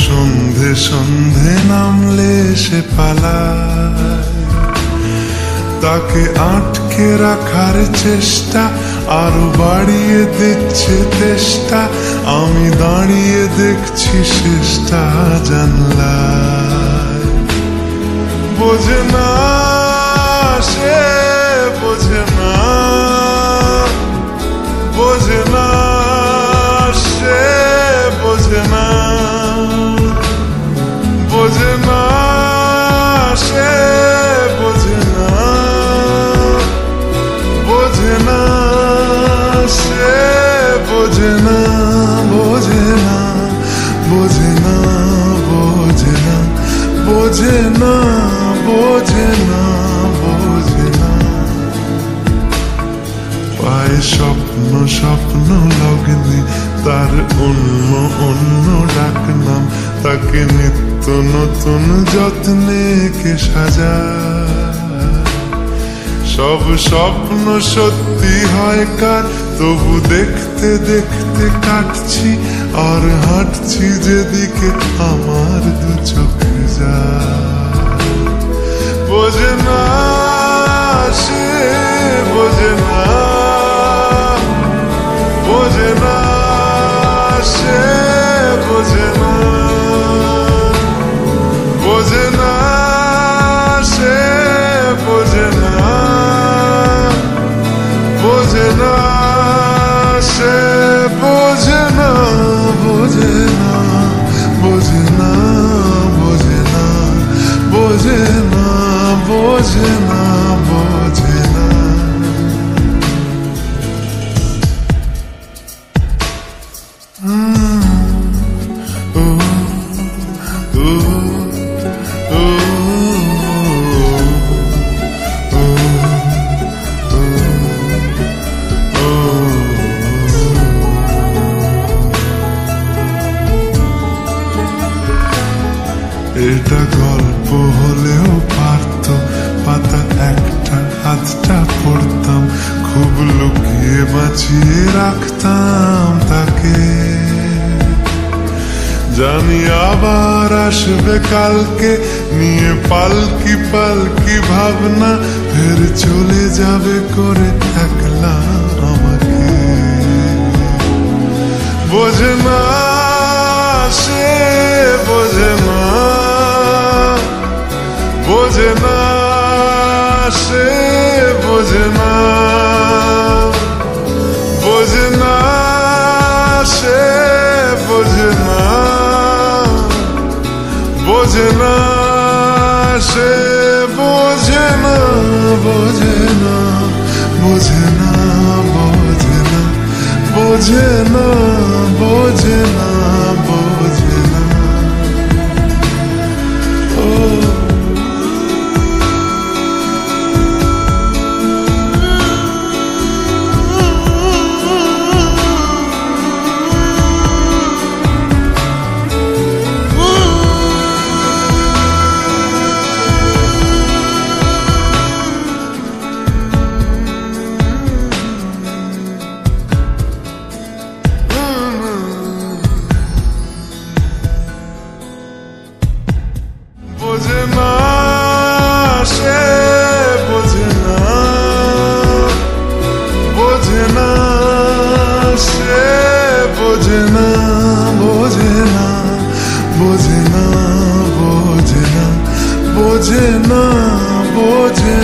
সন্ধে সন্ধে নামলে সে পালায়, তাকে আটকে রাখার চেষ্টা আরো বাড়িয়ে দিচ্ছে তেষ্টা। আমি দাঁড়িয়ে দেখছি শেষটা জানলায়। বোঝে না সে, বোঝে না, বোঝে না সে, বোঝে না, বোঝে না সে, বোঝে না, বোঝে না সে, বোঝে না, বোঝে না, বোঝে না, বোঝে না, বোঝে না, বোঝে না, বোঝে না। পায়ে স্বপ্ন স্বপ্ন লগ্নে তার অন্য অন্য ডাক নাম, তাকে নিত্য নতুন যত্নে কে সাজায়। সব স্বপ্ন সত্যি হয় কার, তবু দেখতে দেখতে কাটছি আর হাঁটছি যেদিকে আমার দু চোখ যায়। বোঝে না সে, বোঝে না, বোঝে না সে, বোঝে না, বোঝে না সে, বোঝে না, বোঝে না সে, বোঝে না, বোঝে না, বোঝে না, বোঝে না, বোঝে না, বোঝে না, বোঝে না। এটা গল্প হলেও পারত, পাতা একটা হাতটা পড়তাম, খুব লুকিয়ে বাঁচিয়ে রাখতাম তাকে। জানি আবার আসবে কালকে, নিয়ে পালকি পালকি ভাবনা, ফের চলে যাবে করে একলা আমাকে। বোঝে না সে, বোঝে না, বোঝে না সে, বোঝে না, বোঝে না সে, বোঝে না, বোঝে না সে, বোঝে না, বোঝে না, বোঝে না, বোঝে না, বোঝে না, বোঝে না, বোঝে না। বোঝে না সে, বোঝে না, বোঝে না সে, বোঝে না, বোঝে না, বোঝে না, বোঝে না, বোঝে না, বোঝে